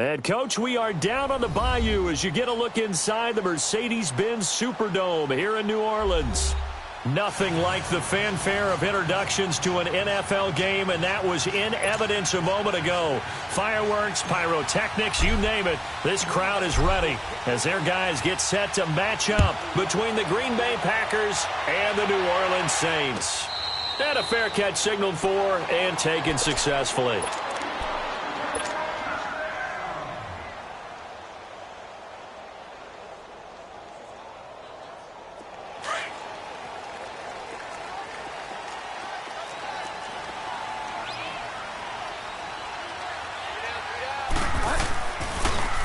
And, Coach, we are down on the Bayou as you get a look inside the Mercedes-Benz Superdome here in New Orleans. Nothing like the fanfare of introductions to an NFL game, and that was in evidence a moment ago. Fireworks, pyrotechnics, you name it. This crowd is ready as their guys get set to match up between the Green Bay Packers and the New Orleans Saints. And a fair catch signaled for and taken successfully.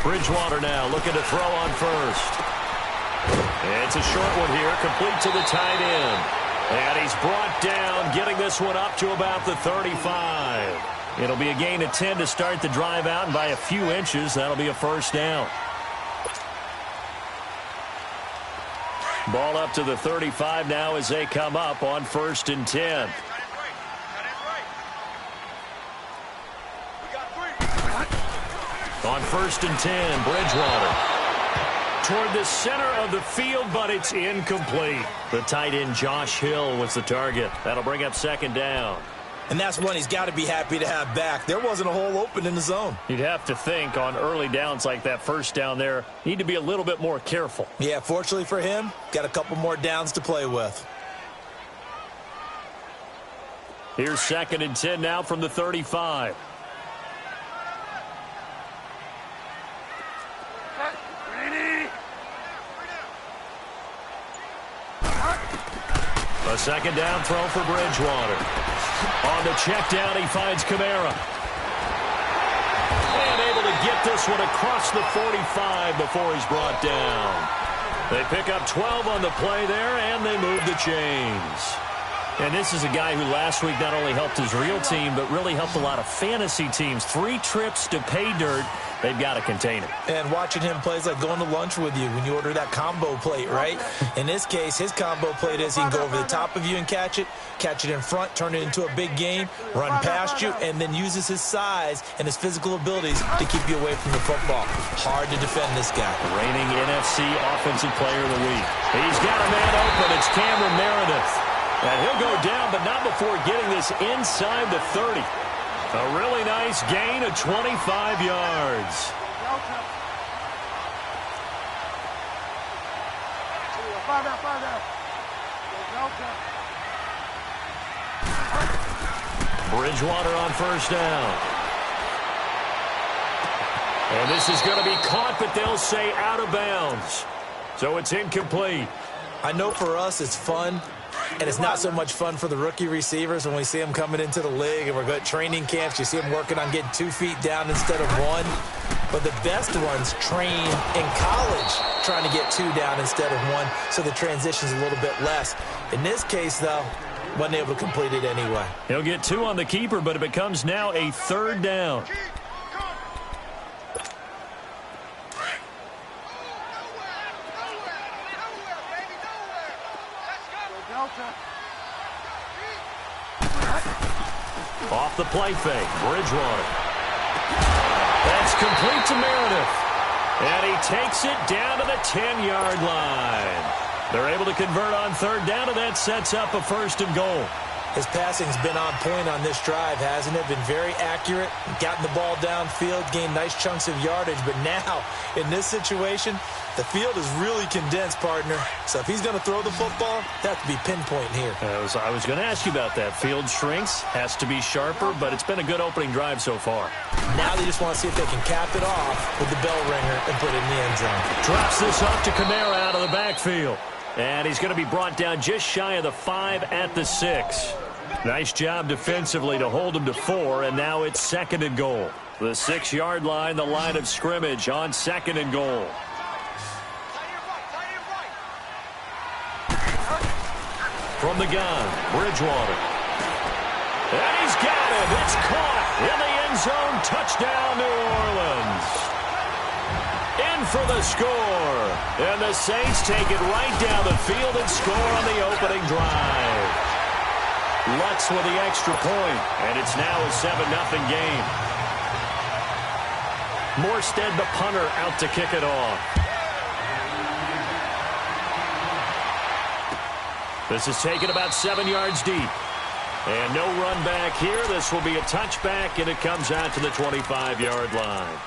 Bridgewater now looking to throw on first. It's a short one here, complete to the tight end. And he's brought down, getting this one up to about the 35. It'll be a gain of 10 to start the drive out, and by a few inches, that'll be a first down. Ball up to the 35 now as they come up on 1st and 10. On 1st and 10, Bridgewater toward the center of the field, but it's incomplete. The tight end Josh Hill was the target. That'll bring up 2nd down. And that's one he's got to be happy to have back. There wasn't a hole open in the zone. You'd have to think on early downs like that first down there, need to be a little bit more careful. Yeah, fortunately for him, got a couple more downs to play with. Here's 2nd and 10 now from the 35. A 2nd down throw for Bridgewater. On the check down, he finds Kamara. And able to get this one across the 45 before he's brought down. They pick up 12 on the play there, and they move the chains. And this is a guy who last week not only helped his real team, but really helped a lot of fantasy teams. 3 trips to pay dirt. They've got to contain him. And watching him play is like going to lunch with you when you order that combo plate, right? In this case, his combo plate is he can go over the top of you and catch it in front, turn it into a big gain, run past you, and then uses his size and his physical abilities to keep you away from the football. Hard to defend this guy. Reigning NFC Offensive Player of the Week. He's got a man open. It's Cameron Meredith. And he'll go down, but not before getting this inside the 30. A really nice gain of 25 yards. Bridgewater on 1st down. And this is going to be caught, but they'll say out of bounds. So it's incomplete. I know for us it's fun. And it's not so much fun for the rookie receivers when we see them coming into the league and we're going to training camps. You see them working on getting 2 feet down instead of 1. But the best ones train in college trying to get 2 down instead of 1, so the transition's a little bit less. In this case, though, wasn't able to complete it anyway. He'll get 2 on the keeper, but it becomes now a 3rd down. Off the play fake, Bridgewater. That's complete to Meredith. And he takes it down to the 10-yard line. They're able to convert on 3rd down, and that sets up a 1st and goal. His passing's been on point on this drive, hasn't it? Been very accurate, gotten the ball downfield, gained nice chunks of yardage. But now, in this situation, the field is really condensed, partner. So if he's going to throw the football, that has to be pinpoint here. I was going to ask you about that. Field shrinks, has to be sharper, but it's been a good opening drive so far. Now they just want to see if they can cap it off with the bell ringer and put it in the end zone. Drops this off to Kamara out of the backfield. And he's going to be brought down just shy of the 5 at the 6. Nice job defensively to hold him to 4, and now it's 2nd and goal. The 6-yard line, the line of scrimmage on 2nd and goal. From the gun, Bridgewater. And he's got it. It's caught in the end zone. Touchdown, New Orleans. In for the score. And the Saints take it right down the field and score on the opening drive. Lutz with the extra point, and it's now a 7-0 game. Morstead, the punter, out to kick it off. This is taken about 7 yards deep. And no run back here. This will be a touchback, and it comes out to the 25-yard line.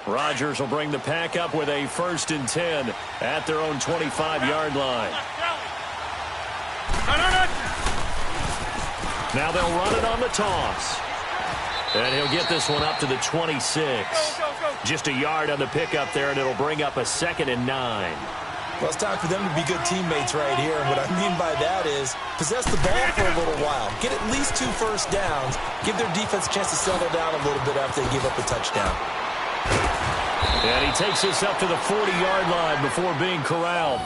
Rodgers will bring the pack up with a 1st and 10 at their own 25-yard line. Now they'll run it on the toss. And he'll get this one up to the 26. Just a yard on the pickup there, and it'll bring up a 2nd and 9. Well, it's time for them to be good teammates right here. And what I mean by that is possess the ball for a little while. Get at least 2 first downs. Give their defense a chance to settle down a little bit after they give up a touchdown. And he takes this up to the 40-yard line before being corralled.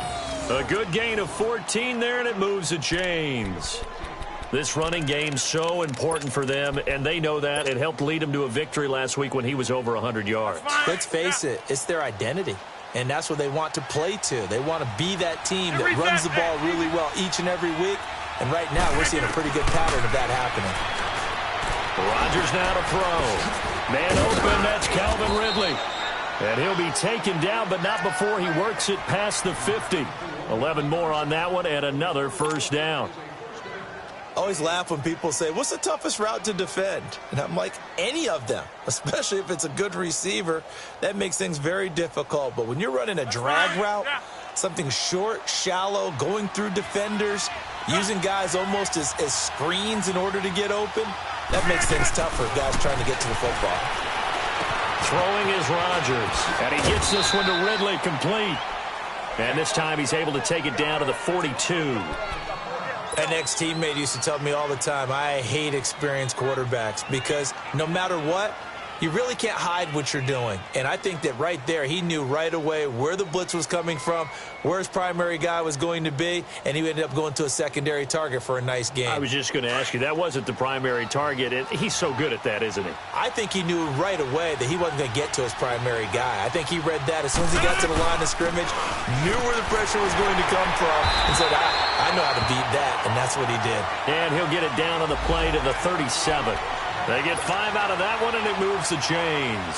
A good gain of 14 there, and it moves the chains. This running game so important for them, and they know that. It helped lead them to a victory last week when he was over 100 yards. Let's face it, it's their identity. And that's what they want to play to. They want to be that team that runs the ball really well each and every week. And right now, we're seeing a pretty good pattern of that happening. Rodgers now to throw. Man open, that's Calvin Ridley. And he'll be taken down, but not before he works it past the 50. 11 more on that one, and another 1st down. I always laugh when people say, what's the toughest route to defend? And I'm like, any of them, especially if it's a good receiver. That makes things very difficult. But when you're running a drag route, something short, shallow, going through defenders, using guys almost as screens in order to get open, that makes things tough for guys trying to get to the football. Throwing is Rodgers, and he gets this one to Ridley, complete. And this time he's able to take it down to the 42. An ex-teammate used to tell me all the time, I hate experienced quarterbacks because no matter what, you really can't hide what you're doing. And I think that right there, he knew right away where the blitz was coming from, where his primary guy was going to be, and he ended up going to a secondary target for a nice game. I was just going to ask you, that wasn't the primary target. He's so good at that, isn't he? I think he knew right away that he wasn't going to get to his primary guy. I think he read that as soon as he got to the line of scrimmage, knew where the pressure was going to come from, and said, I know how to beat that, and that's what he did. And he'll get it down on the play to the 37. They get 5 out of that one, and it moves the chains.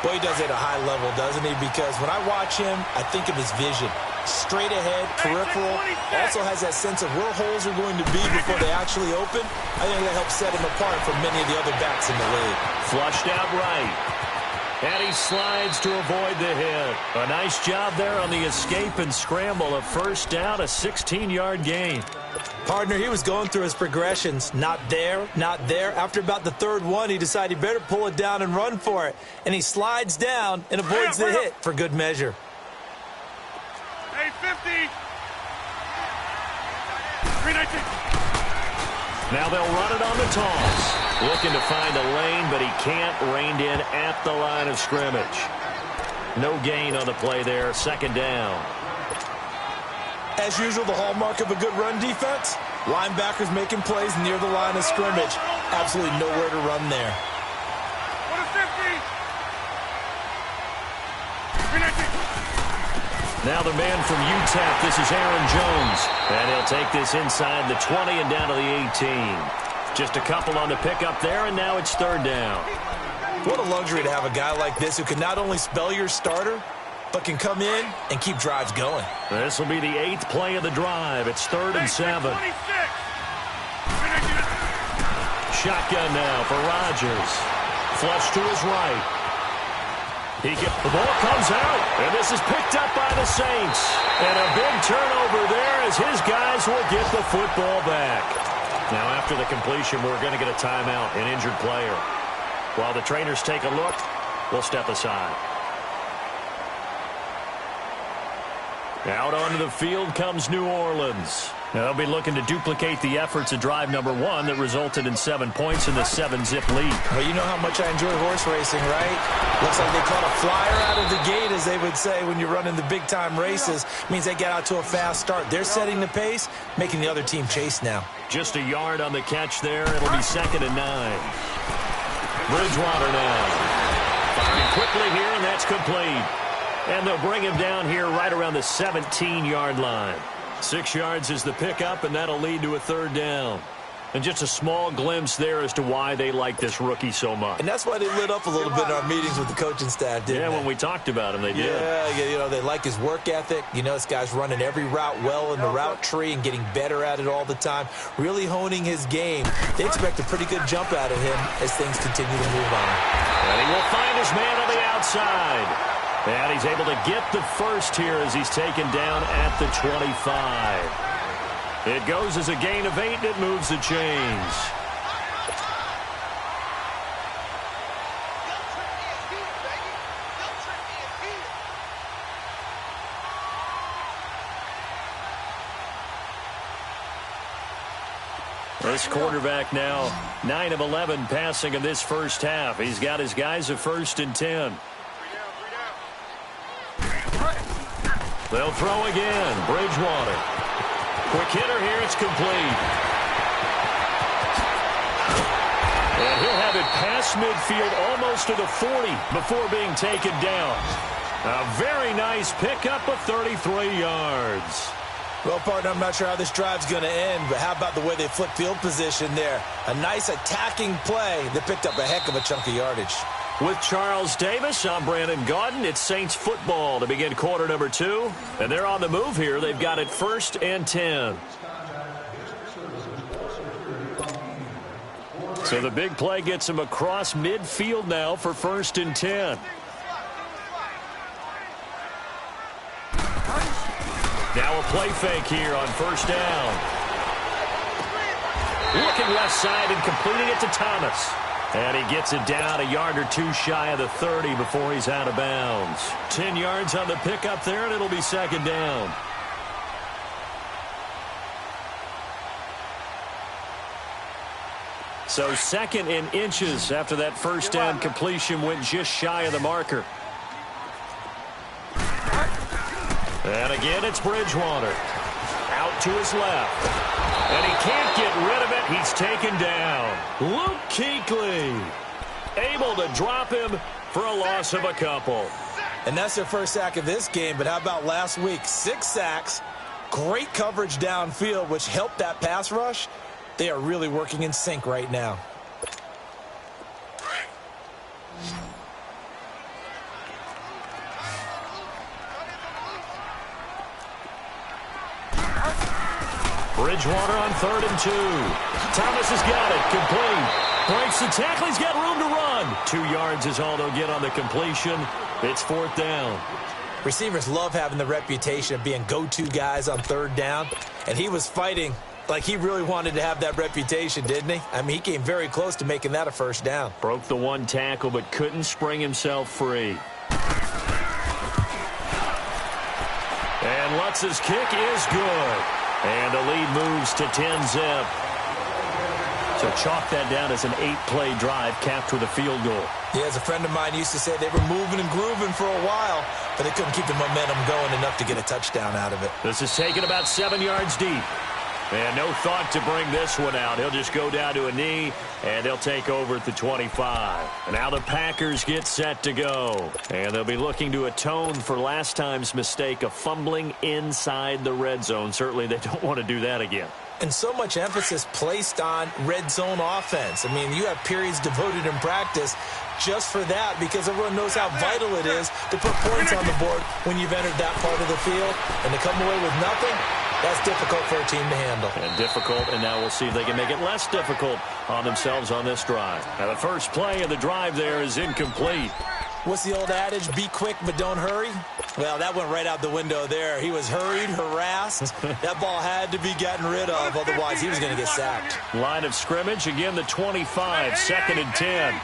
Boy, he does it at a high level, doesn't he? Because when I watch him, I think of his vision. Straight ahead, peripheral. Also has that sense of where holes are going to be before they actually open. I think that helps set him apart from many of the other backs in the league. Flushed out right. And he slides to avoid the hit. A nice job there on the escape and scramble. A 1st down, a 16-yard gain. Partner, he was going through his progressions. Not there, not there. After about the 3rd one, he decided he better pull it down and run for it. And he slides down and avoids the hit for good measure. Hey, 50. 319. Now they'll run it on the toss. Looking to find a lane, but he can't. Reined in at the line of scrimmage. No gain on the play there. 2nd down. As usual, the hallmark of a good run defense, linebackers making plays near the line of scrimmage. Absolutely nowhere to run there. What a 50. Now the man from UTEP, this is Aaron Jones. And he'll take this inside the 20 and down to the 18. Just a couple on the pickup there, and now it's 3rd down. What a luxury to have a guy like this who can not only spell your starter, but can come in and keep drives going. This will be the 8th play of the drive. It's 3rd and 7. Shotgun now for Rodgers. Flush to his right. The ball comes out, and this is picked up by the Saints. And a big turnover there as his guys will get the football back. Now, after the completion, we're going to get a timeout, an injured player. While the trainers take a look, we'll step aside. Out onto the field comes New Orleans. Now they'll be looking to duplicate the efforts of drive number 1 that resulted in 7 points in the 7-zip lead. Well, you know how much I enjoy horse racing, right? Looks like they caught a flyer out of the gate, as they would say when you're running the big-time races. Means they get out to a fast start. They're setting the pace, making the other team chase now. Just a yard on the catch there. It'll be 2nd and 9. Bridgewater now. Firing quickly here, and that's complete. And they'll bring him down here right around the 17-yard line. 6 yards is the pickup, and that'll lead to a 3rd down. And just a small glimpse there as to why they like this rookie so much. And that's why they lit up a little bit in our meetings with the coaching staff, didn't they? Yeah, when we talked about him, they did. Yeah, they like his work ethic. This guy's running every route well in the route tree and getting better at it all the time, really honing his game. They expect a pretty good jump out of him as things continue to move on. And he will find his man on the outside. And he's able to get the first here as he's taken down at the 25. It goes as a gain of 8, and it moves the chains. This quarterback now 9 of 11 passing in this first half. He's got his guys at 1st and 10. They'll throw again. Bridgewater. Quick hitter here. It's complete. And he'll have it past midfield almost to the 40 before being taken down. A very nice pickup of 33 yards. Well, partner, I'm not sure how this drive's going to end, but how about the way they flip field position there? A nice attacking play that picked up a heck of a chunk of yardage. With Charles Davis, I'm Brandon Gaudin. It's Saints football to begin quarter number 2. And they're on the move here. They've got it 1st and 10. So the big play gets him across midfield now for 1st and 10. Now a play fake here on 1st down. Looking left side and completing it to Thomas. And he gets it down a yard or 2 shy of the 30 before he's out of bounds. 10 yards on the pickup there, and it'll be 2nd down. So 2nd in inches after that 1st down completion went just shy of the marker. And again, it's Bridgewater. Out to his left. And he can't get rid of it. He's taken down. Luke Kuechly able to drop him for a loss of a couple. And that's their first sack of this game. But how about last week? 6 sacks, great coverage downfield, which helped that pass rush. They are really working in sync right now. Bridgewater on 3rd and 2. Thomas has got it. Complete. Breaks the tackle. He's got room to run. 2 yards is all they'll get on the completion. It's 4th down. Receivers love having the reputation of being go-to guys on 3rd down. And he was fighting like he really wanted to have that reputation, didn't he? I mean, he came very close to making that a 1st down. Broke the 1 tackle, but couldn't spring himself free. And Lutz's kick is good. And the lead moves to 10-zip. So chalk that down as an 8-play drive capped with a field goal. Yeah, as a friend of mine used to say, they were moving and grooving for a while, but they couldn't keep the momentum going enough to get a touchdown out of it. This is taken about 7 yards deep. And no thought to bring this one out. He'll just go down to a knee, and they'll take over at the 25. And now the Packers get set to go. And they'll be looking to atone for last time's mistake of fumbling inside the red zone. Certainly they don't want to do that again. And so much emphasis placed on red zone offense. I mean, you have periods devoted in practice just for that because everyone knows how vital it is to put points on the board when you've entered that part of the field. And to come away with nothing, that's difficult for a team to handle. And difficult, and now we'll see if they can make it less difficult on themselves on this drive. Now the first play of the drive there is incomplete. What's the old adage? Be quick, but don't hurry. Well, that went right out the window there. He was hurried, harassed. That ball had to be gotten rid of, otherwise he was going to get sacked. Line of scrimmage, again the 25, 2nd and 10.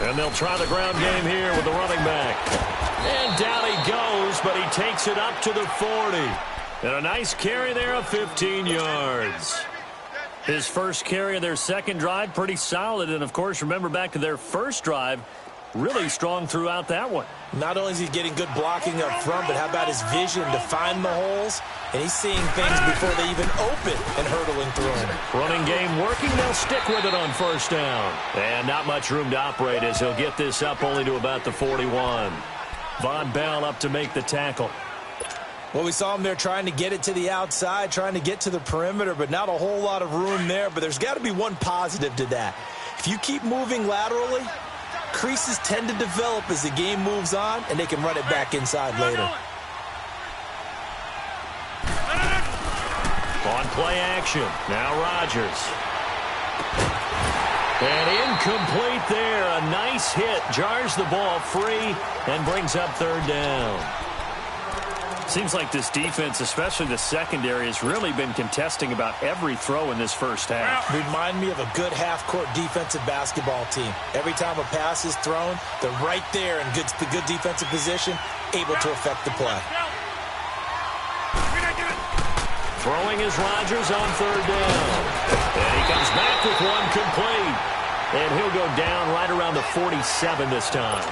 And they'll try the ground game here with the running back. And down he goes, but he takes it up to the 40. And a nice carry there of 15 yards. His first carry of their second drive, pretty solid. And, of course, remember back to their first drive, really strong throughout that one. Not only is he getting good blocking up front, but how about his vision to find the holes? And he's seeing things before they even open and hurtling through them. Running game working. They'll stick with it on 1st down. And not much room to operate as he'll get this up only to about the 41. Von Bell up to make the tackle. Well, we saw him there trying to get it to the outside, trying to get to the perimeter, but not a whole lot of room there. But there's got to be one positive to that. If you keep moving laterally, creases tend to develop as the game moves on, and they can run it back inside later. On play action, now Rodgers. And incomplete there. A nice hit. Jars the ball free and brings up third down. Seems like this defense, especially the secondary, has really been contesting about every throw in this first half. Remind me of a good half-court defensive basketball team. Every time a pass is thrown, they're right there in good defensive position, able to affect the play. Throwing is Rodgers on third down. And he comes back with one complete. And he'll go down right around the 47 this time.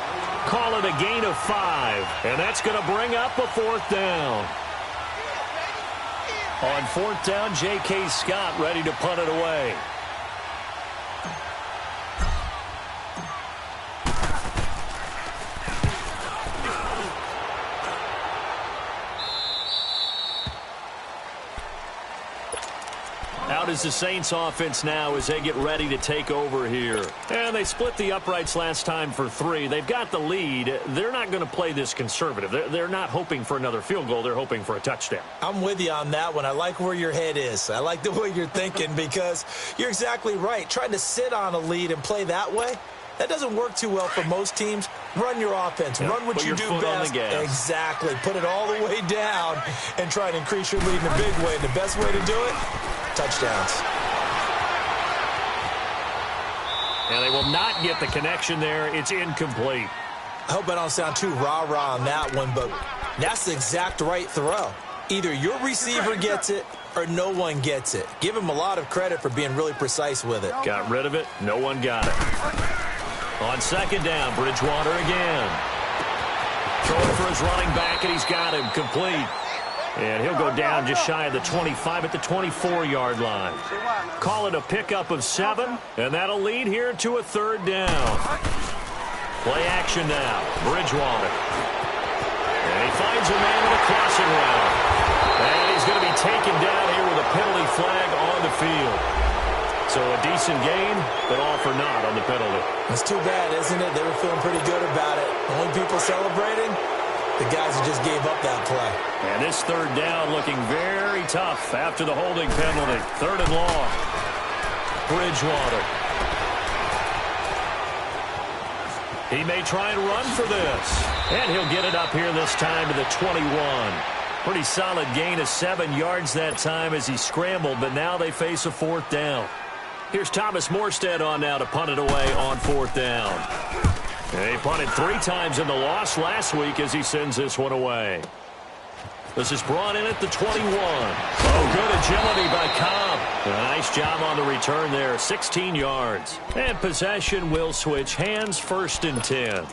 Call it a gain of 5. And that's going to bring up a fourth down. On fourth down, J.K. Scott ready to punt it away. Out is the Saints offense now as they get ready to take over here. And they split the uprights last time for 3. They've got the lead. They're not going to play this conservative. They're not hoping for another field goal. They're hoping for a touchdown. I'm with you on that one. I like where your head is. I like the way you're thinking because you're exactly right. Trying to sit on a lead and play that way, that doesn't work too well for most teams. Run your offense. Yep. Run what you do best. Exactly. Put it all the way down and try to increase your lead in a big way. And the best way to do it, touchdowns. And they will not get the connection there. It's incomplete. I hope I don't sound too rah-rah on that one, but that's the exact right throw. Either your receiver gets it or no one gets it. Give him a lot of credit for being really precise with it. Got rid of it. No one got it. On second down, Bridgewater again. Throwing for his running back, and he's got him complete. And he'll go down just shy of the 25 at the 24-yard line. Call it a pickup of 7, and that'll lead here to a third down. Play action now. Bridgewater. And he finds a man in the crossing route. And he's going to be taken down here with a penalty flag on the field. So a decent gain, but all for naught on the penalty. It's too bad, isn't it? They were feeling pretty good about it. Only people celebrating, the guys who just gave up that play. And this third down looking very tough after the holding penalty. Third and long. Bridgewater. He may try and run for this. And he'll get it up here this time to the 21. Pretty solid gain of 7 yards that time as he scrambled, but now they face a fourth down. Here's Thomas Morstead on now to punt it away on fourth down. And he punted 3 times in the loss last week as he sends this one away. This is brought in at the 21. Oh, good agility by Cobb. A nice job on the return there, 16 yards. And possession will switch hands, first and 10.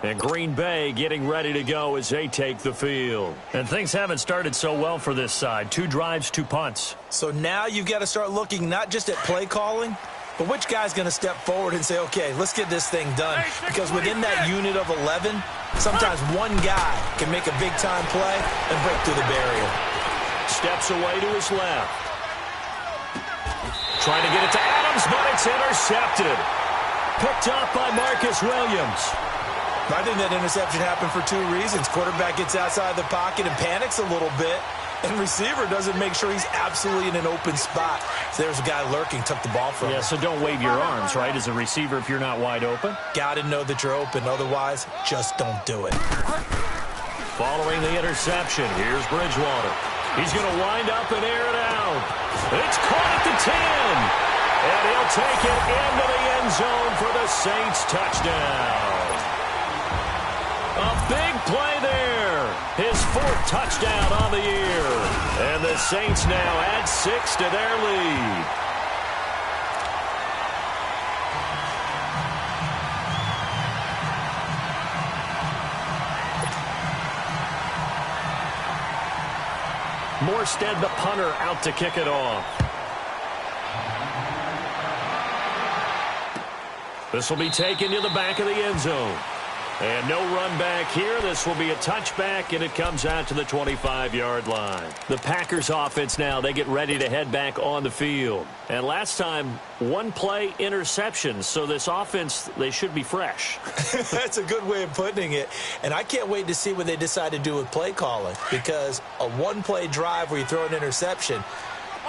And Green Bay getting ready to go as they take the field. And things haven't started so well for this side. 2 drives, 2 punts. So now you've got to start looking not just at play calling, but which guy's going to step forward and say, okay, let's get this thing done. Because within that unit of 11, sometimes one guy can make a big-time play and break through the barrier. Steps away to his left. Trying to get it to Adams, but it's intercepted. Picked up by Marcus Williams. I think that interception happened for 2 reasons. Quarterback gets outside the pocket and panics a little bit, and receiver doesn't make sure he's absolutely in an open spot. So there's a guy lurking, took the ball from him. Yeah, so don't wave your arms, right, as a receiver if you're not wide open? Got to know that you're open. Otherwise, just don't do it. Following the interception, here's Bridgewater. He's going to wind up and air it out. It's caught at the 10. And he'll take it into the end zone for the Saints touchdown. A big play there. His 4th touchdown on the year. And the Saints now add 6 to their lead. Morstead, the punter, out to kick it off. This will be taken to the back of the end zone. And no run back here. This will be a touchback, and it comes out to the 25-yard line. The Packers offense now, they get ready to head back on the field. And last time, one play interception. So this offense, they should be fresh. That's a good way of putting it. And I can't wait to see what they decide to do with play calling, because a one-play drive where you throw an interception,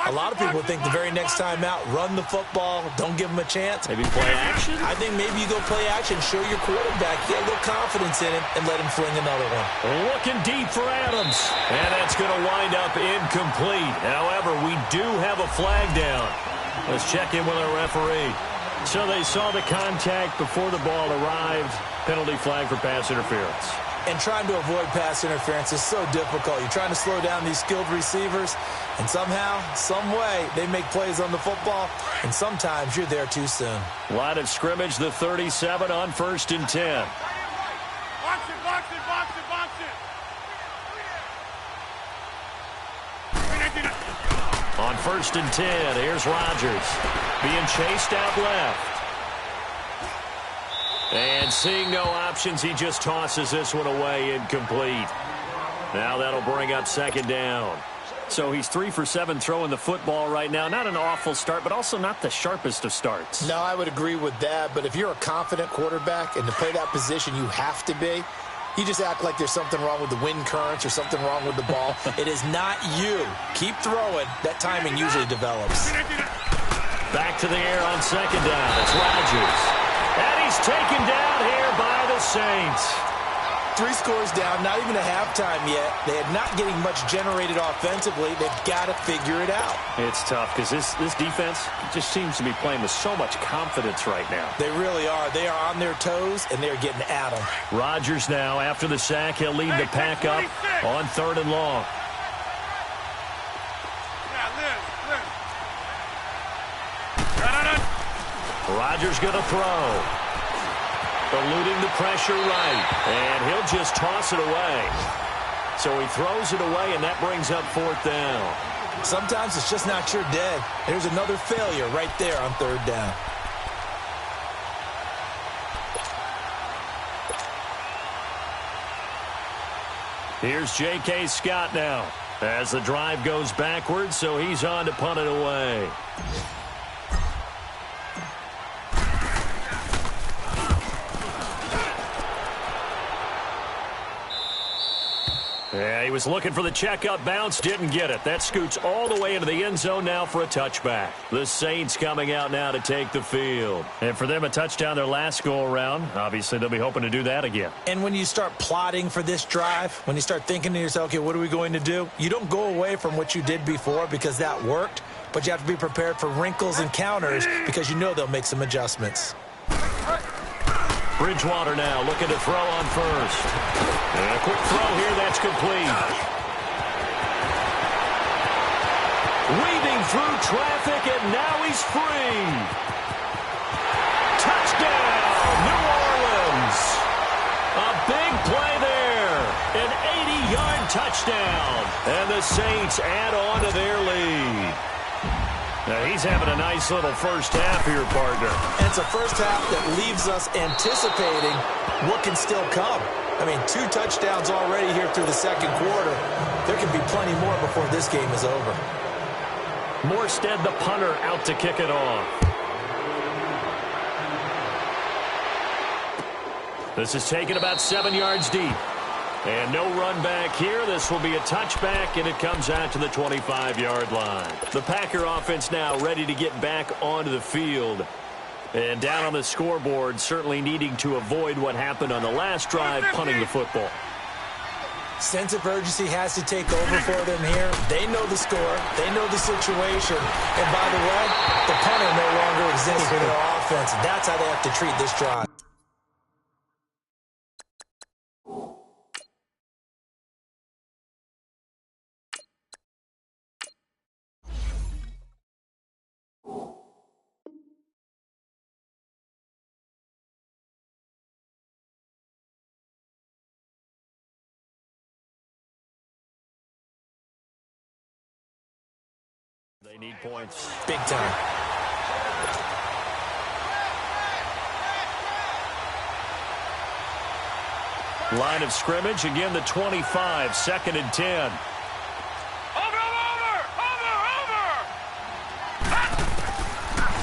a lot of people think the very next time out, run the football, don't give them a chance. Maybe play action? I think maybe you go play action, show your quarterback, get a little confidence in him, and let him fling another one. Looking deep for Adams. And that's going to wind up incomplete. However, we do have a flag down. Let's check in with our referee. So they saw the contact before the ball arrived. Penalty flag for pass interference. And trying to avoid pass interference is so difficult. You're trying to slow down these skilled receivers, and somehow, some way, they make plays on the football, and sometimes you're there too soon. Line of scrimmage, the 37 on 1st and 10. Box it, box it, box it, box it. On 1st and 10, here's Rodgers being chased out left. And seeing no options, he just tosses this one away, incomplete. Now that'll bring up 2nd down. So he's 3 for 7 throwing the football right now. Not an awful start, but also not the sharpest of starts. No, I would agree with that. But if you're a confident quarterback and to play that position, you have to be. You just act like there's something wrong with the wind currents or something wrong with the ball. It is not you. Keep throwing. That timing usually develops. Back to the air on 2nd down. It's Rodgers. And he's taken down here by the Saints. 3 scores down, not even a halftime yet. They are not getting much generated offensively. They've got to figure it out. It's tough because this defense just seems to be playing with so much confidence right now. They really are. They are on their toes, and they're getting at them. Rodgers now, after the sack, he'll lead the pack up on 3rd and long. Rodgers going to throw. Eluding the pressure right. And he'll just toss it away. So he throws it away, and that brings up 4th down. Sometimes it's just not your dead. There's another failure right there on 3rd down. Here's J.K. Scott now as the drive goes backwards, so he's on to punt it away. Yeah, he was looking for the checkup bounce, didn't get it. That scoots all the way into the end zone now for a touchback. The Saints coming out now to take the field. And for them, a touchdown their last go-around. Obviously, they'll be hoping to do that again. And when you start plotting for this drive, when you start thinking to yourself, okay, what are we going to do? You don't go away from what you did before because that worked, but you have to be prepared for wrinkles and counters because you know they'll make some adjustments. Bridgewater now looking to throw on 1st. And a quick throw here, that's complete. Weaving through traffic, and now he's free. Touchdown, New Orleans. A big play there. An 80-yard touchdown. And the Saints add on to their lead. Now, he's having a nice little first half here, partner. And it's a first half that leaves us anticipating what can still come. I mean, 2 touchdowns already here through the 2nd quarter. There can be plenty more before this game is over. Morstead, the punter, out to kick it off. This is taken about 7 yards deep. And no run back here. This will be a touchback, and it comes out to the 25-yard line. The Packer offense now ready to get back onto the field. And down on the scoreboard, certainly needing to avoid what happened on the last drive, punting the football. Sense of urgency has to take over for them here. They know the score. They know the situation. And by the way, the punter no longer exists for their offense. That's how they have to treat this drive. They need points. Big time. Line of scrimmage, again the 25, 2nd and 10.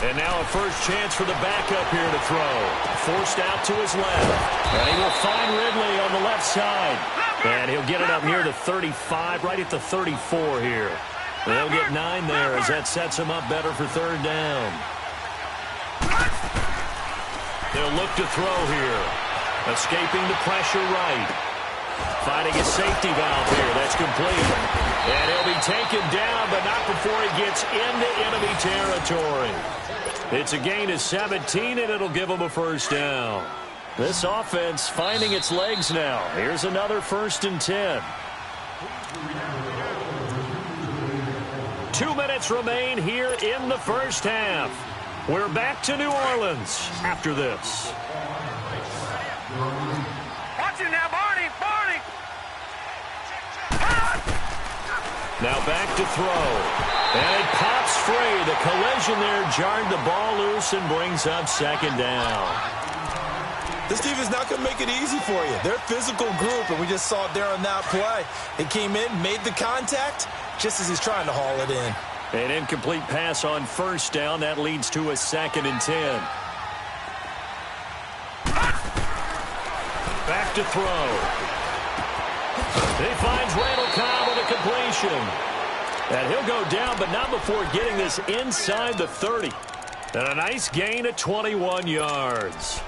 And now a first chance for the backup here to throw. Forced out to his left. And he will find Ridley on the left side. And he'll get it up near the 35, right at the 34 here. They'll get 9 there as that sets him up better for 3rd down. They'll look to throw here. Escaping the pressure right. Finding a safety valve here. That's complete. And he'll be taken down, but not before he gets into enemy territory. It's a gain of 17, and it'll give him a first down. This offense finding its legs now. Here's another 1st and 10. 2 minutes remain here in the first half. We're back to New Orleans after this. Watch it now, Barney! Barney! Now back to throw. And it pops free. The collision there jarred the ball loose and brings up 2nd down. This defense is not going to make it easy for you. They're a physical group, and we just saw it there on that play. They came in, made the contact, just as he's trying to haul it in. An incomplete pass on 1st down. That leads to a 2nd and 10. Back to throw. He finds Randall Cobb with a completion. And he'll go down, but not before getting this inside the 30. And a nice gain of 21 yards.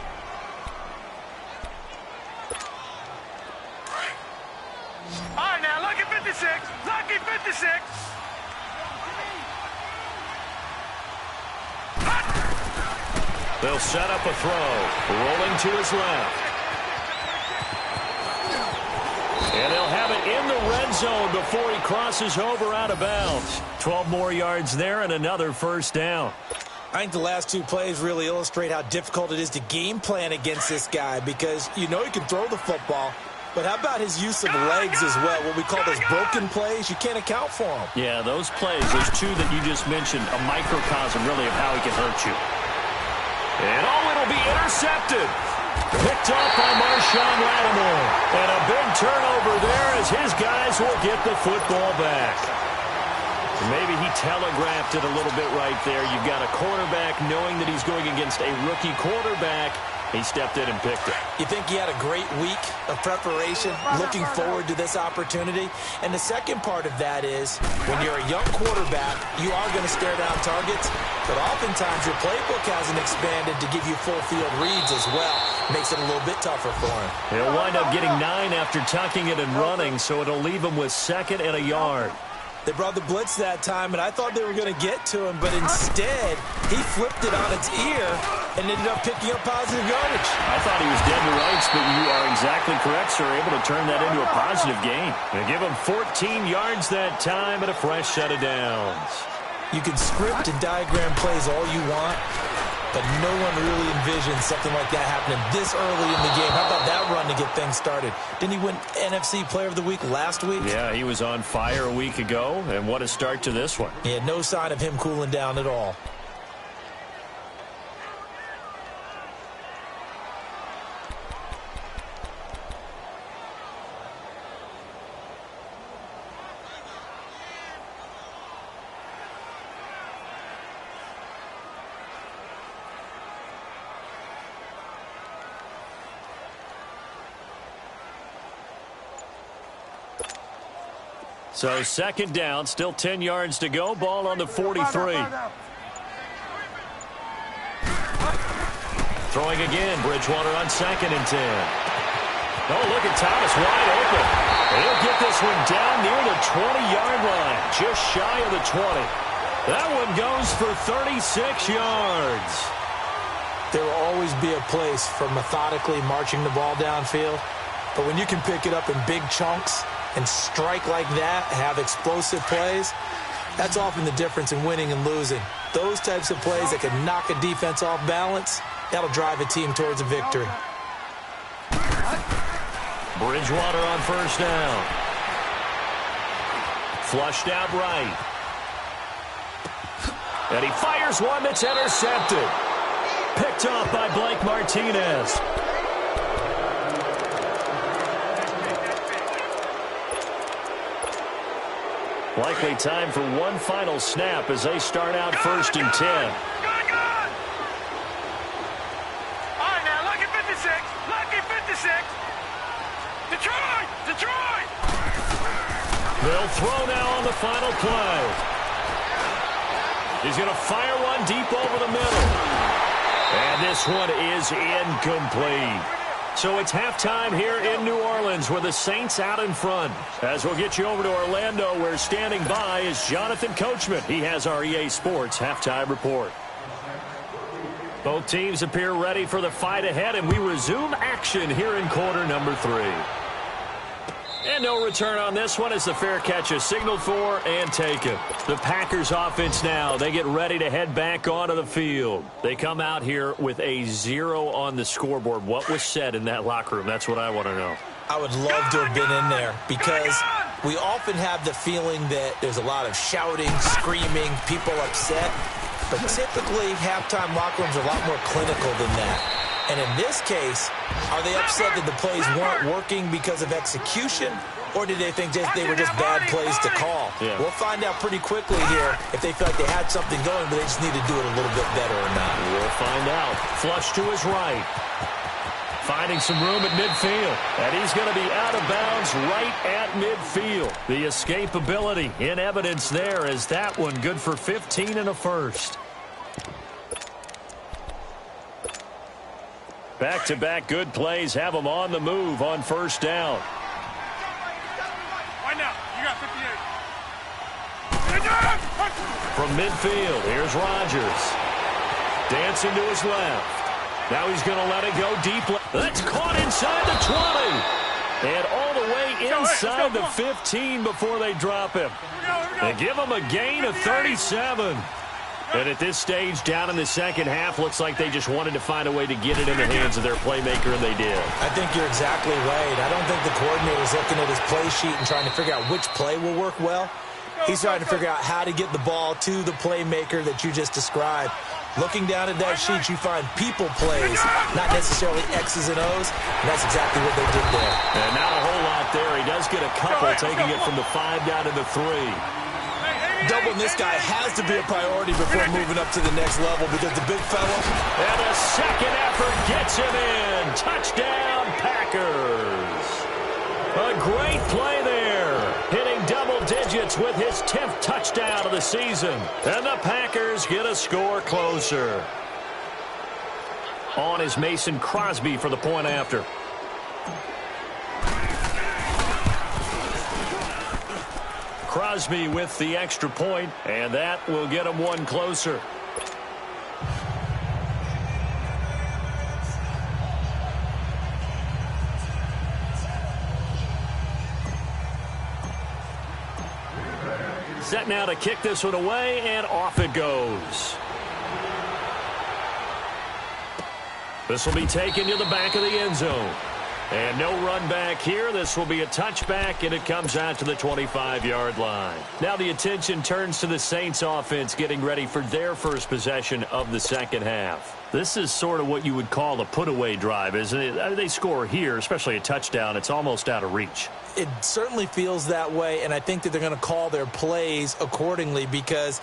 All right, now, lucky 56. Lucky 56. They'll set up a throw. Rolling to his left. And they'll have it in the red zone before he crosses over out of bounds. 12 more yards there and another first down. I think the last 2 plays really illustrate how difficult it is to game plan against this guy because you know he can throw the football, but how about his use of legs as well? What we call those broken plays, you can't account for them. Yeah, those plays, those 2 that you just mentioned, a microcosm really of how he can hurt you. And it'll be intercepted. Picked off by Marshawn Lattimore. And a big turnover there as his guys will get the football back. Maybe he telegraphed it a little bit right there. You've got a quarterback knowing that he's going against a rookie quarterback. He stepped in and picked it. You think he had a great week of preparation, looking forward to this opportunity? And the second part of that is, when you're a young quarterback, you are going to stare down targets, but oftentimes your playbook hasn't expanded to give you full field reads as well. Makes it a little bit tougher for him. He'll wind up getting 9 after tucking it and running, so it'll leave him with 2nd and a yard. They brought the blitz that time, and I thought they were going to get to him, but instead, he flipped it on its ear and ended up picking up positive yardage. I thought he was dead to rights, but you are exactly correct, sir. Able to turn that into a positive gain. They give him 14 yards that time and a fresh set of downs. You can script and diagram plays all you want, but no one really envisioned something like that happening this early in the game. How about that run to get things started? Didn't he win NFC Player of the Week last week? Yeah, he was on fire a week ago, and what a start to this one. Yeah, no sign of him cooling down at all. So 2nd down, still 10 yards to go. Ball on the 43. Throwing again, Bridgewater on 2nd and 10. Oh, look at Thomas wide open. He'll get this one down near the 20-yard line, just shy of the 20. That one goes for 36 yards. There will always be a place for methodically marching the ball downfield, but when you can pick it up in big chunks and strike like that, have explosive plays, that's often the difference in winning and losing. Those types of plays that can knock a defense off balance, that'll drive a team towards a victory. Bridgewater on 1st down. Flushed out right. And he fires one that's intercepted. Picked off by Blake Martinez. Likely time for one final snap as they start out first and 10. Good. All right, now, lucky 56. Lucky 56. Detroit. They'll throw now on the final play. He's going to fire one deep over the middle. And this one is incomplete. So it's halftime here in New Orleans with the Saints out in front. As we'll get you over to Orlando, where standing by is Jonathan Coachman. He has our EA Sports halftime report. Both teams appear ready for the fight ahead, and we resume action here in quarter number 3. And no return on this one as the fair catch is signaled for and taken. The Packers offense now, they get ready to head back onto the field. They come out here with a 0 on the scoreboard. What was said in that locker room? That's what I want to know. I would love to have been in there because we often have the feeling that there's a lot of shouting, screaming, people upset. But typically, halftime locker rooms are a lot more clinical than that. And in this case, are they upset that the plays weren't working because of execution, or did they think they were just bad plays to call? Yeah. We'll find out pretty quickly here if they feel like they had something going, but they just need to do it a little bit better or not. We'll find out. Flush to his right. Finding some room at midfield. And he's going to be out of bounds right at midfield. The escapability in evidence there as that one good for 15 and a first. Back-to-back good plays have them on the move on first down. Right now, you got 58. From midfield, here's Rodgers. Dancing to his left. Now he's going to let it go deep. That's caught inside the 20. And all the way inside the 15 before they drop him. They give him a gain of 37. And at this stage, down in the second half, looks like they just wanted to find a way to get it in the hands of their playmaker, and they did. I think you're exactly right. I don't think the coordinator's looking at his play sheet and trying to figure out which play will work well. He's trying to figure out how to get the ball to the playmaker that you just described. Looking down at that sheet, you find people plays, not necessarily X's and O's, and that's exactly what they did there. And not a whole lot there. He does get a couple, taking it from the 5 down to the 3. Doubling this guy has to be a priority before moving up to the next level because the big fella. And a second effort gets him in. Touchdown, Packers. A great play there. Hitting double digits with his 10th touchdown of the season. And the Packers get a score closer. On is Mason Crosby for the point after. Crosby with the extra point, and that will get him one closer. Set now to kick this one away, and off it goes. This will be taken to the back of the end zone. And no run back here. This will be a touchback, and it comes out to the 25-yard line. Now the attention turns to the Saints offense getting ready for their first possession of the second half. This is sort of what you would call a put-away drive, isn't it? They score here, especially a touchdown. It's almost out of reach. It certainly feels that way, and I think that they're going to call their plays accordingly because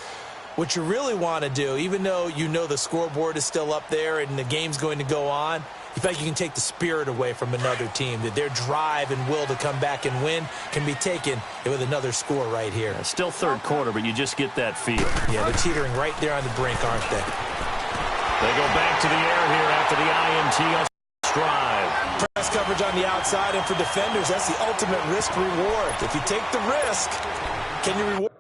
what you really want to do, even though you know the scoreboard is still up there and the game's going to go on, you feel like you can take the spirit away from another team, that their drive and will to come back and win can be taken with another score right here. Still third quarter, but you just get that feel. Yeah, they're teetering right there on the brink, aren't they? They go back to the air here after the INT drive. Press coverage on the outside, and for defenders, that's the ultimate risk-reward. If you take the risk, can you reward?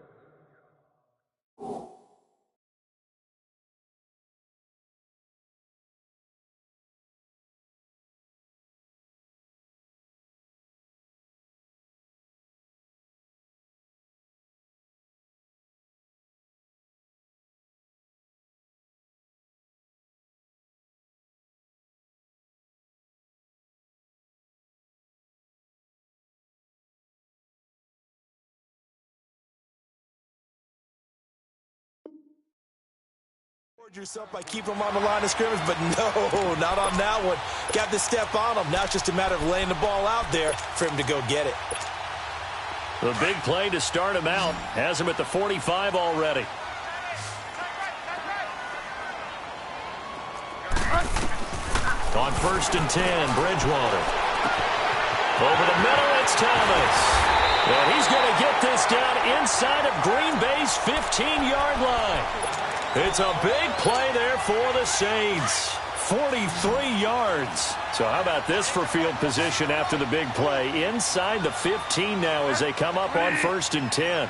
Yourself by keeping them on the line of scrimmage, but no, not on that one. Got the step on him. Now it's just a matter of laying the ball out there for him to go get it. The big play to start him out has him at the 45 already. On 1st and 10, Bridgewater. Over the middle, it's Thomas. And he's going to get this down inside of Green Bay's 15-yard line. It's a big play there for the Saints. 43 yards. So how about this for field position after the big play? Inside the 15 now as they come up on 1st and 10.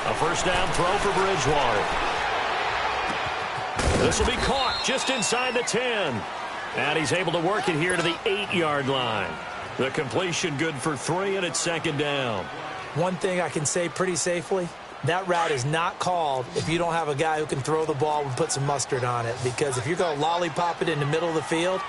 A first down throw for Bridgewater. This will be caught just inside the 10. And he's able to work it here to the 8-yard line. The completion good for 3, and it's 2nd down. One thing I can say pretty safely, that route is not called if you don't have a guy who can throw the ball and put some mustard on it. Because if you're going to lollipop it in the middle of the field,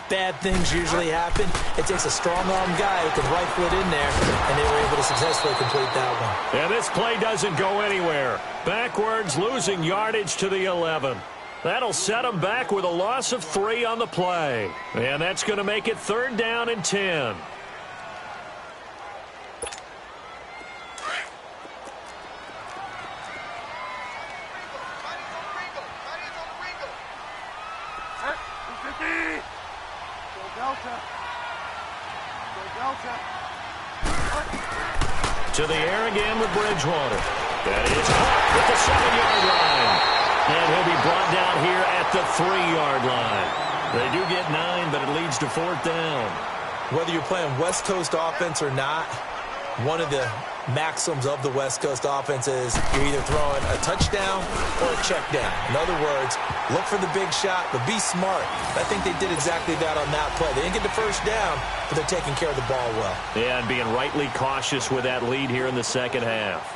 bad things usually happen. It takes a strong-arm guy who can rifle it in there, and they were able to successfully complete that one. And this play doesn't go anywhere. Backwards, losing yardage to the 11. That'll set them back with a loss of 3 on the play. And that's going to make it 3rd down and 10. To the air again with Bridgewater. That is caught with the 7-yard line. And he'll be brought down here at the 3-yard line. They do get 9, but it leads to 4th down. Whether you're playing West Coast offense or not, one of the maxims of the West Coast offense is you're either throwing a touchdown or a check down. In other words, look for the big shot, but be smart. I think they did exactly that on that play. They didn't get the first down, but they're taking care of the ball well. Yeah, and being rightly cautious with that lead here in the second half.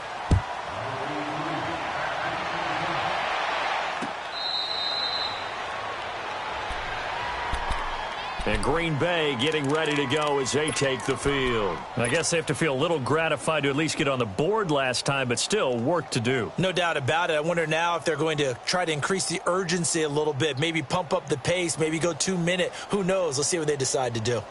And Green Bay getting ready to go as they take the field. I guess they have to feel a little gratified to at least get on the board last time, but still work to do. No doubt about it. I wonder now if they're going to try to increase the urgency a little bit, maybe pump up the pace, maybe go 2-minute. Who knows? Let's see what they decide to do.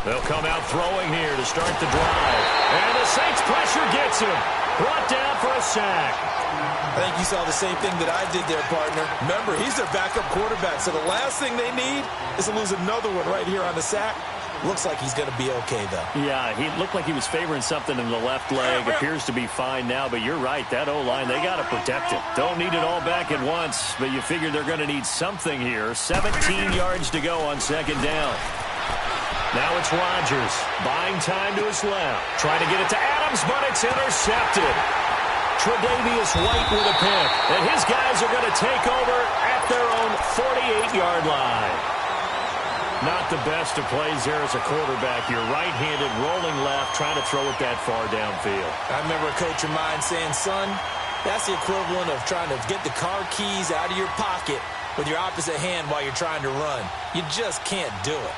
They'll come out throwing here to start the drive. And the Saints pressure gets him. Brought down for a sack. I think you saw the same thing that I did there, partner. Remember, he's their backup quarterback, so the last thing they need is to lose another one right here on the sack. Looks like he's going to be okay, though. Yeah, he looked like he was favoring something in the left leg. Appears to be fine now, but you're right. That O-line, they got to protect it. Don't need it all back at once, but you figure they're going to need something here. 17 yards to go on 2nd down. Now it's Rodgers, buying time to his left. Trying to get it to Adams, but it's intercepted. Tre'Davious White with a pick. And his guys are going to take over at their own 48-yard line. Not the best of plays there as a quarterback. You're right-handed, rolling left, trying to throw it that far downfield. I remember a coach of mine saying, son, that's the equivalent of trying to get the car keys out of your pocket with your opposite hand while you're trying to run. You just can't do it.